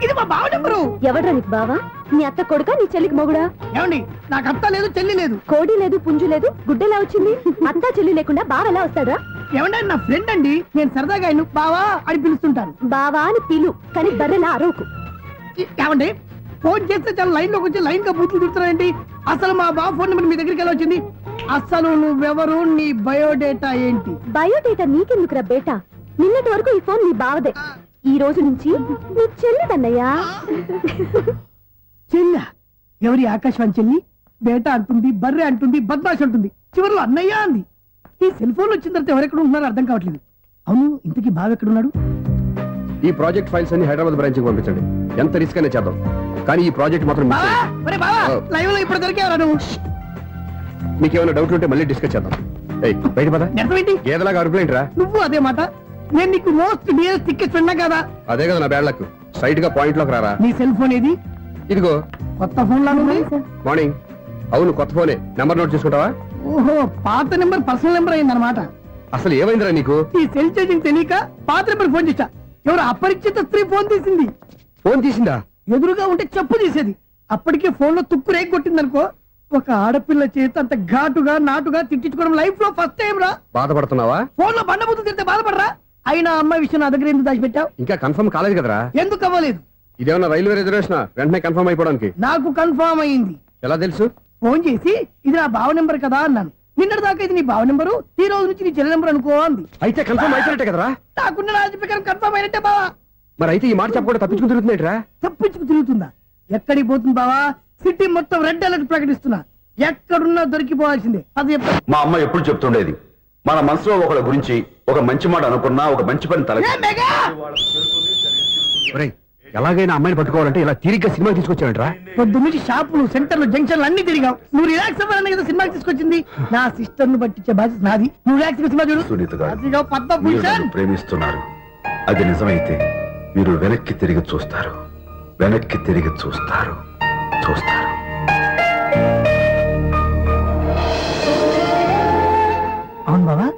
ఇది మా బావ నెంబరు. ఎవడ్రా నీకు బావా? నీ అత్త కొడుక, నీ చెల్లికి మొగుడా? ఏమండి, నాకు అత్త లేదు, చెల్లి లేదు. కోడి లేదు, పుంజు లేదు, గుడ్డెలా వచ్చింది? అత్త చెల్లి లేకుండా బావ ఎలా వస్తాడా? ఏమండి, నా ఫ్రెండ్ అండి, నేను సరదాగా ఆయన బావా అని పిలుస్తుంటాను. బావా అని పిలు, కానీ బర్రెలా అరవకు. ఏమండి, ఫోన్ చేస్తే చాలా లైన్ లోకి వచ్చి లైన్ గా బూతులు తిడుతున్నాయండి. అసలు మా బావ ఫోన్ నెంబర్ మీ దగ్గరికి ఎలా వచ్చింది? అసలు నువ్వెవరు, నీ బయోడేటా ఏంటి? బయోడేటా నీకెందుకురా బేటా? నిన్నటి వరకు ఈ ఫోన్ నీ బావదే. ఈ రోజు నుంచి నీ చెల్లిదన్నయ్యా. చెల్ల ఎవరి? ఆకాశవాణి చెల్లి. బేటా అంటుంది, బర్రె అంటుంది, బద్మాష్ అంటుంది, చివరిలో అన్నయ్య అంది. ఈ సెల్ ఫోన్ వచ్చిన తర్వాత ఎవరెక్కడ ఉంటున్నారో అర్థం కావట్లేదు. అవును, ఇంతకీ బావ ఎక్కడున్నాడు? ఈ ప్రాజెక్ట్ ఫైల్స్ అన్ని హైదరాబాద్ బ్రాంచ్ కి పంపించండి. ఎంత రిస్క్ అయినా చేద్దాం, కానీ ఈ ప్రాజెక్ట్ మాత్రం miss బావా, చేయొద్దు. ఒరే బావా, లైవ్ లో ఇప్పుడు దొరికేవరా నువ్వు? మీకేమైనా డౌట్ ఉంటే మళ్ళీ డిస్కస్ చేద్దాం. ఏయ్, బయట పద. అర్థమేంటి? గేదలాగా అరుపులేంట్రా? నువ్వు అదే మాట. నేను నీకు మోస్ట్ డియరెస్ట్ టికెట్స్ విన్నా కదా. అదే కదా నా బ్యాడ్ లక్. స్ట్రైట్ గా పాయింట్ లోకి రారా. నీ సెల్ ఫోన్ ఏది? ఇదిగో కొత్త ఫోన్ లాగా ఉంది. మార్నింగ్. అవును, కొత్త ఫోనే. నెంబర్ నోట్ చేసుకుంటావా? ఓహో, పాత నెంబర్ పర్సనల్ నెంబర్ అయిందన్నమాట. అసలు ఏమైందిరా నీకు? ఈ సెల్ చేసింగ్ తెలియక పాత నెంబర్ ఫోన్ చేశా. ఎవరు అపరిచిత స్త్రీ ఫోన్ తీసింది. ఫోన్ తీసిందా? ఎదురుగా ఉంటే చెప్పు తీసేది. అప్పటికే ఫోన్ లో తుక్కు రేగి కొట్టిందనుకో. ఒక ఆడపిల్ల చేత అంత ఘాటుగా నాటుగా తిట్టించుకోవడం లైఫ్ లో ఫస్ట్ టైం రా. బాధపడుతున్నావా? ఫోన్ లో బండబుద్ధి తింటే బాధపడరా? అయినా అమ్మాయి విషయం నా దగ్గర ఎందుకు దాచిపెట్టావు? ఇంకా కన్ఫర్మ్ కాలేదు కదరా. ఎందుకు అవ్వలేదు? ఇదేమన్నా రైల్వే రిజర్వేషన్? వెంటనే కన్ఫర్మ్ అయిపోవడానికి. నాకు కన్ఫర్మ్ అయింది. ఎలా తెలుసు? ఫోన్ చేసి ఇది నా బావ నెంబర్ కదా అన్నాను. నిన్నటి దాకా ఇది నీ బావ నెంబరు, ఈ రోజు నుంచి నీ చెల్లి నెంబర్ అనుకో అంది. అయితే కన్ఫర్మ్ అయిపోయినట్టే కదరా. నాకున్న రాజు ప్రకారం కన్ఫర్మ్ అయినట్టే బావా. మరి అయితే ఈ మాట చెప్పకుండా తప్పించుకుని తిరుగుతున్నట్రా? తప్పించుకు తిరుగుతుందా? ఎక్కడికి పోతుంది బావా? సిటీ మొత్తం రెడ్ అలర్ట్ ప్రకటిస్తున్నా. ఎక్కడున్నా దొరికిపోవాల్సిందే. అది చెప్ప. మా అమ్మ ఎప్పుడు చెప్తుండేది, మన మనసులో ఒకళ్ళ గురించి ఒక మంచి మాట అనుకున్నా ఒక మంచి పని తల ఎలాగైనా అమ్మాయిని పట్టుకోవాలంటే ఇలా తీరిగ్గా సినిమా తీసుకొచ్చాడంట్రా. పొద్దున్నుంచి షాపులు, సెంటర్లు, జంక్షన్లు అన్ని తిరిగావు. నువ్వు రిలాక్స్ అవ్వాలని కదా సినిమాకి తీసుకొచ్చింది. నా సిస్టర్ ను పట్టించే బాధ్యత నాది. నువ్వు రిలాక్స్ సినిమా చూడు. సునీత గారు, అదిగో మీరు పద్మభూషణ్. నన్ను ప్రేమిస్తున్నారు. అది నిజమైతే మీరు వెనక్కి తిరిగి చూస్తారు, వెనక్కి తిరిగి చూస్తారు, చూస్తారు. అవును బావా,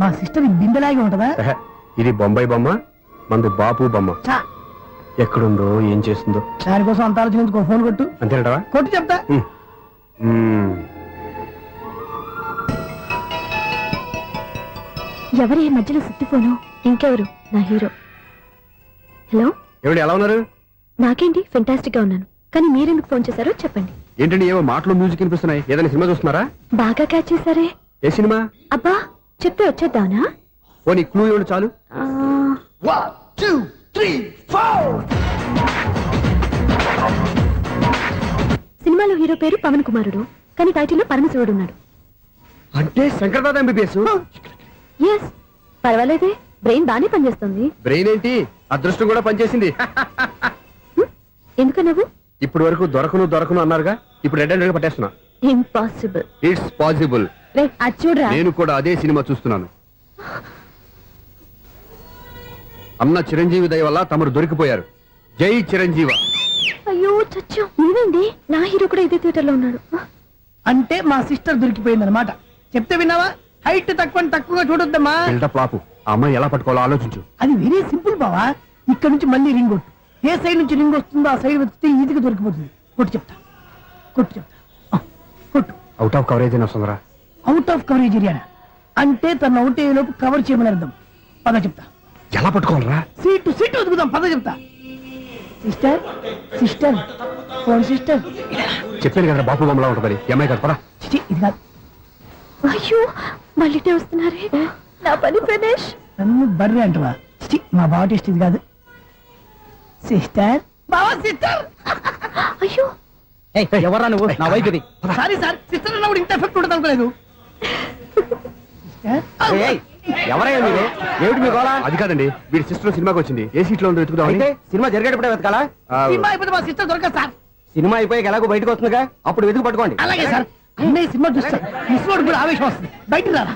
మా సిస్టర్ బిందెలాగే ఉంటదా? ఎహె, ఇది బొంబాయి బొమ్మ, మంది బాపు బొమ్మ. చా, ఎక్కడుందో ఏం చేస్తుందో. దానికోసం అంత ఆలోచించుకో. ఫోన్ కొట్టు. అంతేనటవా? కొట్టు చెప్తా. ఎవరి మధ్యలో సుత్తి ఫోను? ఇంకెవరు? నా హీరో. హలో, ఏమిటి ఎలా ఉన్నారు? నాకేంటి ఫెంటాస్టిక్ గా ఉన్నాను, కానీ మీరెందుకు ఫోన్ చేశారో చెప్పండి. ఏంటండి ఏవో మాటలు మ్యూజిక్ వినిపిస్తున్నాయి? ఏదైనా సినిమా చూస్తున్నారా? బాగా క్యాచ్ చేశారే. ఏ సినిమా? అబ్బా, చెప్తే వచ్చేద్దానా? ఓ నీ క్లూ ఇవ్వండి చాలు. ఆ, 1 2 3 4. సినిమాలో హీరో పేరు పవన్ కుమారుడు, కానీ టైటిల్లో పరమశివుడు ఉన్నాడు. అంటే శంకర్దాద ఎంబీబీఎస్. ఎస్, పర్వాలేదే, బ్రెయిన్ బానే పనిచేస్తుంది. బ్రెయిన్ ఏంటి, అదృష్టం కూడా పనిచేసింది. ఎందుకన్నావు? ఇప్పుడు వరకు దొరకను అన్నారుగా, ఇప్పుడు రెడ్ అండ్ పట్టేస్తున్నా. ఇంపాసిబుల్. It's possible. రే, అది చూడరా. నేను కూడా అదే సినిమా చూస్తున్నాను. అన్న చిరంజీవి దయ వల్ల తమరు దొరికిపోయారు. జై చిరంజీవ. అయ్యో చచ్చా, నీవేంటి? నా హీరో కూడా ఇదే థియేటర్ లో ఉన్నాడు. అంటే మా సిస్టర్ దొరికిపోయింది అనమాట. చెప్తే విన్నావా? హైట్ తక్కువగా చూడొద్దమ్మా. బిల్డప్ లాపు. ఆ అమ్మాయి ఎలా పట్టుకోవాలో ఆలోచించు. అది వెరీ సింపుల్ బావా. ఇక్కడ నుంచి మళ్ళీ రింగ్ కొట్టు. ఏ సైడ్ నుంచి రింగ్ వస్తుందో ఆ సైడ్ వెతికితే ఈజీగా దొరికిపోతుంది. కొట్టు చెప్తా. కొట్టు. అవుట్ ఆఫ్ కవరేజ్ అయినా వస్తుందిరా. అవుట్ ఆఫ్ కవరేజ్ ఏరియా అంటే తన అవుట్ అయ్యే లోపు కవర్ చేయమని అర్థం. పద చెప్తా. ఎలా పట్టుకోవాలరా? సీటు వెతుకుదాం. పద చెప్తా. Sister phone sister. చెప్పాను కదా బాపు బొమ్మలా ఉంటుంది. అమ్మాయి కదా, పరా. చిచి, ఇది కాదు. అయ్యో, మళ్ళీ వస్తున్నారే. నా పని ప్రదేశ్. నన్ను బర్రె అంటవా? చిచి, మా బావ టెస్ట్ ఇది కాదు. సిస్టర్, బావా సిస్టర్. అయ్యో, ఎవరా నువ్వు నా వైపు ఇది సారీ సార్, సిస్టర్ అన్నప్పుడు ఇంత ఎఫెక్ట్ ఉండదు అనుకోలేదు. ఎవరయ్యా మీరు? ఏమిటి మీ గోళ? అది కాదండి, వీడి సిస్టర్ సినిమాకి వచ్చింది. ఏ సీట్ లో ఉందో వెతుకుదాం. అయితే సినిమా జరిగేటప్పుడే వెతకాలా? సినిమా అయిపోతే మా సిస్టర్ దొరకదు సార్. సినిమా అయిపోయి ఎలాగో బయటకు వస్తుందిగా, అప్పుడు వెతుకు పట్టుకోండి. అలాగే సార్, అన్నయ్య సినిమా చూస్తారు, మిస్ వాడు కూడా ఆవేశం వస్తుంది, బయటికి రారా.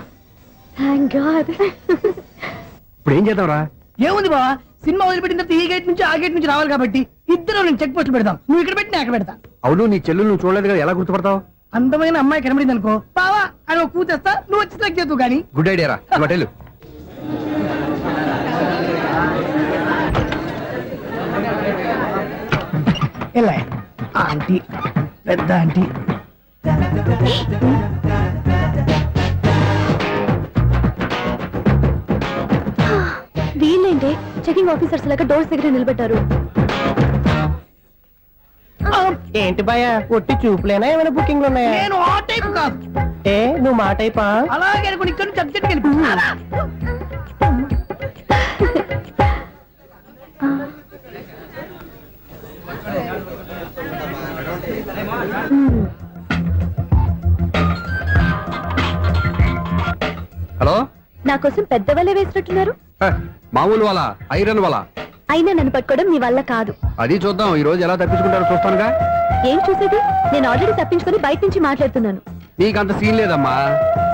ఇప్పుడు ఏం చేద్దాంరా? ఏముంది బావా, సినిమా వదిలిపెట్టిన తర్వాత ఈ గేట్ నుంచి ఆ గేట్ నుంచి రావాలి కాబట్టి ఇద్దరు నేను చెక్ పోస్టులు పెడతాం. నువ్వు ఇక్కడ పెట్టి నేను అక్కడ పెడతా. అవును, నీ చెల్లెలు నువ్వు చూడలేదు కదా, ఎలా గుర్తుపడతావు? అందమైన అమ్మాయి కనబడింది అనుకో, బావా అని ఒక కూతేస్తా, నువ్వు వచ్చి సెలెక్ట్ చేద్దు కానీ. గుడ్ ఐడియా రా, హోటల్. ఎలా ఆంటీ, పెద్ద ఆంటీ. వీళ్ళేంటి చెకింగ్ ఆఫీసర్స్ లాగా డోర్స్ దగ్గర నిలబెట్టారు. ఏంటి భయ ఒట్టి చూపులేనా ఏమైనా బుకింగ్లు ఉన్నాయా? నేను ఆ టైప్ కాదు. ఏ నువ్వు మా టైపా? అలాగే అనుకుని ఇక్కడ నుంచి అర్జెంట్కి వెళ్ళిపో. హలో, నా కోసం పెద్ద వలే వేసినట్టున్నారు. మామూలు వాళ్ళ ఐరన్ వాళ్ళ. అయినా నన్ను పట్టుకోవడం మీ వల్ల కాదు. అది చూద్దాం, ఈ రోజు ఎలా తప్పించుకుంటారో చూస్తానుగా. ఏం చూసేది? నేను ఆల్రెడీ తప్పించుకొని బయట నుంచి మాట్లాడుతున్నాను. నీకంత సీన్ లేదమ్మా.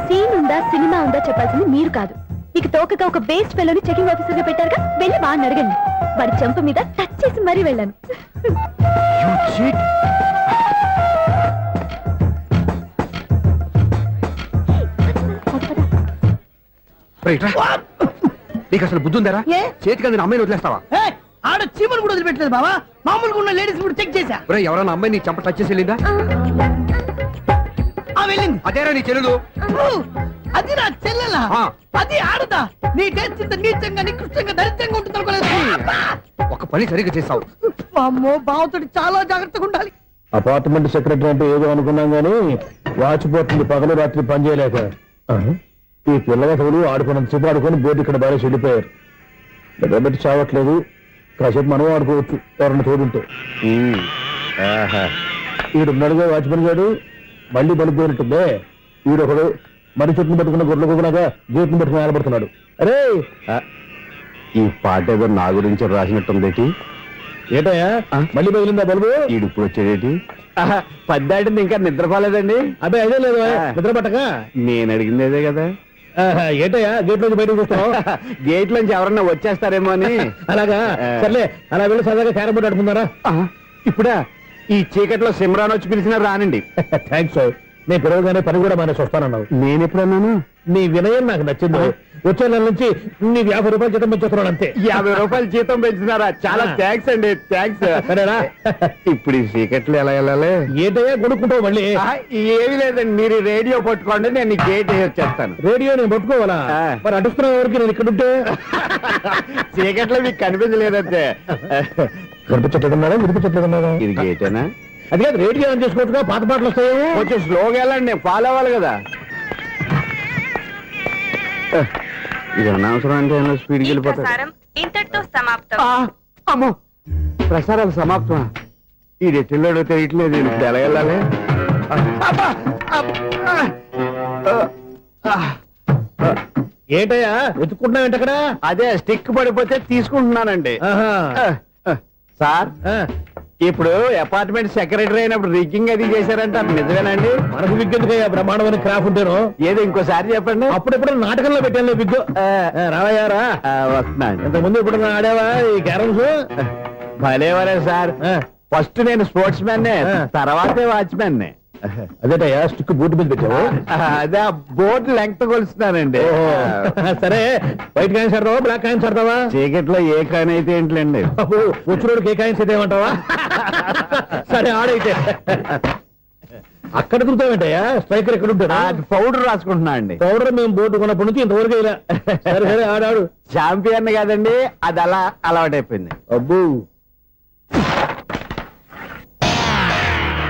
సీన్ ఉందా సినిమా ఉందా చెప్పాల్సింది మీరు కాదు. మీకు తోకగా ఒక బేస్ట్ ఫెలోని చెకింగ్ ఆఫీసర్ గా పెట్టారుగా, వెళ్ళి వాడిని అడగండి. వాడి చెంప మీద టచ్ చేసి మరీ వెళ్ళాను. నీకు అసలు బుద్ధి ఉందారా? ఏ? చేతికి అందిన అమ్మాయిని వదిలేస్తావా? ఏయ్, ఆడ చీమలు కూడా వదిలిపెట్టలేదు బావా, మామూలుగా ఉన్న లేడీస్ కూడా చెక్ చేశా. ఒరేయ్, ఎవరైనా అమ్మాయి నీ చెంప టచ్ చేసి వెళ్ళిందా? ఆ వెళ్ళింది. అదేరా నీ చెల్లెలు. అది నా చెల్లెలా? ఆ. అది ఆడదా? నీ టేస్ట్ ఇంత నీచంగా నికృష్టంగా దరిద్రంగా ఉంటుంది అనుకోలేదు. ఒక పని సరిగ్గా చేస్తావు. అమ్మో, బావతోటి చాలా జాగ్రత్తగా ఉండాలి. అపార్ట్మెంట్ సెక్రటరీ అంటే ఏదో అనుకున్నాం గానీ వాచిపోతుంది పగలు రాత్రి పని చేయలేక. ఈ పిల్లగా తోడు ఆడుకున్నంత సేపు ఆడుకొని బోర్డు ఇక్కడ బాగా చెడిపోయారు. నిద్రబెట్టి చావట్లేదు, కాసేపు మనం ఆడుకోవచ్చు ఎవరన్నా తోడుంటే. ఈడున్నాడుగా వాచ్మెన్ గారు, మళ్ళీ బలిపోయినట్టుందే. ఈడొకడు మరి చెట్టును పట్టుకున్న గొడ్ల కుక్కలాగా గేట్ను పట్టుకుని ఆడబడుతున్నాడు. అరే, ఈ పాట ఏదో నా గురించి రాసినట్టుంది. ఏటయ్యా మళ్ళీ పగిలిందా బల్బు? ఈడు ఇప్పుడు వచ్చేదేటి? పద్దాటింది ఇంకా నిద్రపోలేదండి. అదే అదే లేదు నిద్ర పట్టక. నేను అడిగింది అదే కదా. ఏటయ్యా గేట్ నుంచి బయటకు చూస్తావు? గేట్ నుంచి ఎవరన్నా వచ్చేస్తారేమో అని. అలాగా, సర్లే అలా వెళ్ళి సరదాగా క్యారం బోర్డు ఆడుకున్నారా? ఇప్పుడా? ఈ చీకట్లో సిమ్రాన్ వచ్చి పిలిచినా రానండి. థ్యాంక్స్. నేను పిలవగానే పని కూడా మానేసి వస్తానన్నావు. నేను ఎప్పుడన్నాను? నీ వినయం నాకు నచ్చింది. వచ్చే నెల నుంచి నీ 50 రూపాయలు జీతం పెంచుతున్నాను అంతే. 50 రూపాయలు జీతం పెంచుతున్నారా? చాలా థ్యాంక్స్ అండి, థ్యాంక్స్. సరేనా? ఇప్పుడు ఈ చీకట్లు ఎలా వెళ్ళాలి? ఏంటయ్యా కొనుక్కుంటావు మళ్ళీ? ఏమీ లేదండి, మీరు రేడియో పట్టుకోండి, నేను గేట్ వచ్చేస్తాను. రేడియో నేను పట్టుకోవాలా? మరి అడుస్తున్న ఎవరికి నేను ఇక్కడ ఉంటే? చీకట్లో మీకు కనిపించలేదంటే. కనిపించట్లేదన్నారా వినిపించట్లేదన్నారా? ఇది గేటేనా? అది కాదు, రేడియో ఆన్ చేసుకోవచ్చుగా, పాత పాటలు వస్తాయేమో. కొంచెం స్లోగా వెళ్ళండి, నేను ఫాలో అవ్వాలి కదా. ఇది అనవసరం అంటే స్పీడ్కి వెళ్ళిపోతాడు. ఇంతటితో సమాప్తం. అమ్మో, ప్రసారాలు సమాప్తమా? ఈ రెట్టిల్లోడో తెలియట్లేదు, ఇప్పుడు ఎలా వెళ్ళాలి? ఏంటయ్యా వెతుక్కుంటున్నావు అక్కడ? అదే స్టిక్ పడిపోతే తీసుకుంటున్నానండి. సార్, ఇప్పుడు అపార్ట్మెంట్ సెక్రటరీ అయినప్పుడు రిగ్గింగ్ అది చేశారంటే అది నిజమేనండి? మనకు విగ్గెందుకయ్యా, బ్రహ్మాండమైన క్రాఫ్ ఉంటాను. ఏదో ఇంకోసారి చెప్పండి. అప్పుడెప్పుడు నాటకంలో పెట్టాను విగ్గు. రావయ్యారా? వస్తున్నాను. ఇంతకుముందు ఇప్పుడు ఆడావా ఈ క్యారమ్స్? భలేవరే సార్, ఫస్ట్ నేను స్పోర్ట్స్ మ్యాన్, తర్వాతే వాచ్మెన్. అదేటయ్యా స్టిక్ బోర్డు మీద పెట్టావు? అదే బోర్డు లెంగ్త్ కొలుస్తున్నానండి. సరే, వైట్ కాయిన్స్ ఆడతావా బ్లాక్ కాయిన్స్ ఆడతావా? చీకట్లో ఏ కాయిన్ అయితే ఏంటండి, వచ్చినోడికి ఏ కాయిన్స్ అయితే ఏమంటావా? సరే ఆడైతే. అక్కడ తిరుగుతావేంటయ్యా? స్ట్రైకర్ ఎక్కడ ఉంటారా? పౌడర్ రాసుకుంటున్నా అండి. పౌడర్ మేము బోర్డు కొన్నప్పటి నుంచి ఇంతవరకు ఇలా. సరే సరే ఆడాడు. ఛాంపియన్ కాదండి, అది అలా అలవాటైపోయింది. అబ్బు,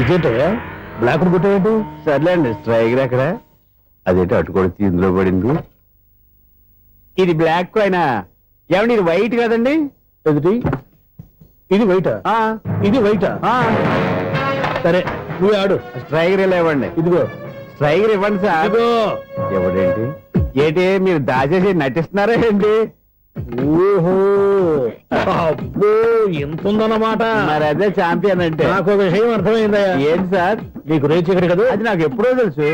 ఇదేంటయ్యా బ్లాక్ కొట్టేంటి? సర్లేండి, స్ట్రైకర్ ఎక్కడ? అదేంటి అటుకొడితే ఇందులో పడింది. ఇది బ్లాక్ అయినా ఏమండి, ఇది వైట్ కదండి? ఎదుటి ఇది వైటా? ఇది వైటా? సరే నువ్వు ఆడు. స్ట్రైకర్ ఇలా ఇవ్వండి. ఇదిగో స్ట్రైకర్ ఇవ్వండి సార్. ఇదిగో. ఎవడేంటి ఏంటి మీరు దాచేసి నటిస్తున్నారా ఏంటి? ఓహో అబ్బో ఎంత ఉందన్నమాట. మరి అదే ఛాంపియన్ అంటే. నాకు ఒక విషయం అర్థమైందయ్యా. ఏంటి సార్? నీకు రేచి ఇక్కడ కదా. అది నాకు ఎప్పుడో తెలుసు.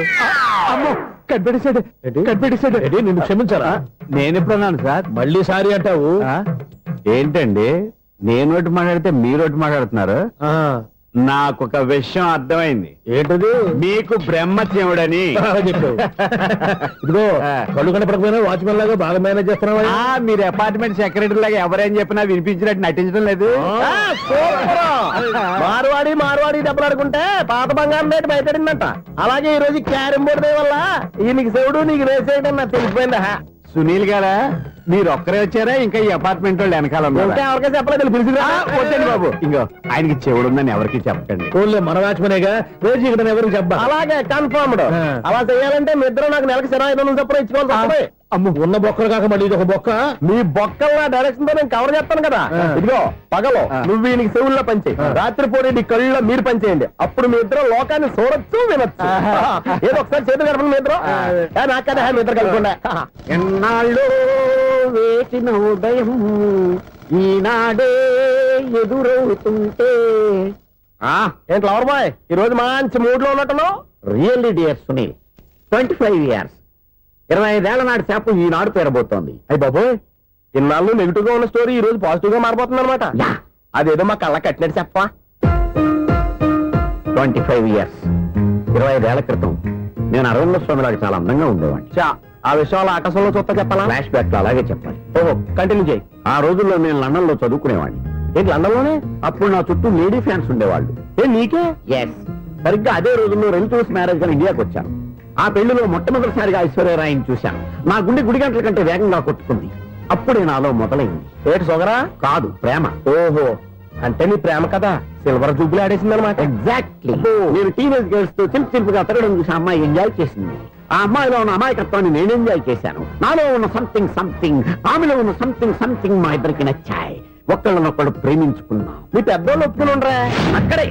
అమ్మో కనిపెట్టేశాడు. కనిపెట్టేశాడు. నిన్ను క్షమించారా? నేను ఎప్పుడన్నాను సార్? మళ్ళీ సారీ అంటావు. ఆ? ఏంటండి నేను ఒకటి మాట్లాడితే మీరు ఒకటి మాట్లాడుతున్నారు. నాకు ఒక విషయం అర్థమైంది. ఏంటది? మీకు బ్రహ్మత్యముడని బాగా చెప్పావు. ఇదిగో కళ్ళు కనపడకపోయినా వాచ్మెన్ లాగా బాగా మేనేజ్ చేస్తున్నావా? మీరు అపార్ట్మెంట్ సెక్రటరీ లాగా ఎవరేం చెప్పినా వినిపించినట్టు నటించడం లేదు. మార్వాడి దెబ్బలాడుకుంటే పాత బంగారం రేటు బయటడిందంట. అలాగే ఈ రోజు క్యారం బోర్డు వల్ల ఈయనకి శివుడు నీకు రేసేయడం నాకు తెలిసిపోయిందా? సునీల్ గారా మీరు ఒక్కరే వచ్చారా ఇంకా ఈ అపార్ట్మెంట్ వాళ్ళు వెనకాల ఉన్నారా? ఇంకా ఎవరికీ చెప్పలేదు పిలిచిరా. వద్దండి బాబు. ఇంకో ఆయనకి చెవుడు ఉందని ఎవరికి చెప్పండి. ఓన్లీ మన వాచ్మెనేగా రేచి ఇక్కడ ఎవరికి చెప్పా. అలాగే కన్ఫర్మ్డ్. అలా చేయాలంటే మీ ఇద్దరు నాకు నెలకు 25,000 చొప్పున ఇచ్చుకోవాలి. అమ్మ ఉన్న బొక్కలు కాక మళ్ళీ ఇది ఒక బొక్క. మీ బొక్కల డైరెక్షన్ తో నేను కవర్ చేస్తాను కదా. ఇదిగో పగలో నువ్వు ఈయనకి చెవుల్లో పంచేయి, రాత్రి పూట నీ కళ్ళలో మీరు పంచేయండి. అప్పుడు మీ ఇద్దరు లోకాన్ని చూడొచ్చు వినొచ్చు. ఏదో ఒకసారి చేతులు గడపండి మీ ఇద్దరు. నాకు కదా మీ ఇద్దరు కలుపుకుండా. ఎన్నాళ్ళు వేసిన ఉదయం ఈనాడే ఎదురవుతుంటే. ఏంటి లవర్ బాయ్ ఈ రోజు మంచి మూడ్ లో ఉన్నట్టున్నావు? రియల్లీ డియర్ సునీల్ 25 years 25 ఏళ్ల నాటి శాపం ఈనాడు పేరబోతోంది. అయ్యి బాబోయ్ ఇన్నాళ్ళు నెగిటివ్ గా ఉన్న స్టోరీ ఈ రోజు పాజిటివ్ గా మారిపోతుంది అనమాట. అదేదో మా కళ్ళ కట్టినట్టు చెప్పా. 25 years 25 ఏళ్ల క్రితం నేను అరవింద స్వామిలాగా చాలా అందంగా ఉండేవాడిని. ఆ విషయాలు ఆకాశంలో చూస్తా చెప్పాలా? ఫ్లాష్ బ్యాక్ లో అలాగే చెప్పాలి. ఓహో కంటిన్యూ చేయి. ఆ రోజుల్లో నేను లండన్ లో చదువుకునేవాడిని. ఏంటి లండన్ లోనే? అప్పుడు నా చుట్టూ లేడీ ఫ్యాన్స్ ఉండేవాళ్ళు. నీకే? ఎస్ సరిగ్గా అదే రోజుల్లో రిలేటివ్స్ మ్యారేజ్ గా ఇండియాకి వచ్చాను. ఆ పెళ్లిలో మొట్టమొదటిసారిగా ఐశ్వర్యరాయని చూశాను. నా గుండె గుడి గంటల కంటే వేగంగా కొట్టుకుంది. అప్పుడే నాలో మొదలైంది. ఏటి సొగరా? కాదు ప్రేమ. ఓహో అంటే నీ ప్రేమ కదా సిల్వర్ జూబ్లీ ఆడేసింది అనమాట. ఎగ్జాక్ట్లీ. నేను టీనేజ్ గర్ల్స్ తో చిలుపుగా తిరగడం చూసి అమ్మాయి ఎంజాయ్ చేసింది. ఆ అమ్మాయిలో ఉన్న అమాయకత్వాన్ని నేను ఎంజాయ్ చేశాను. నాలో ఉన్న సంథింగ్ ఆమెలో ఉన్న సంథింగ్ మా ఇద్దరికి నచ్చాయి. ఒక్కళ్ళనొక్కడు ప్రేమించుకున్నాం. మీ పెద్దోళ్ళు ఒప్పుకుని ఉండరా? అక్కడే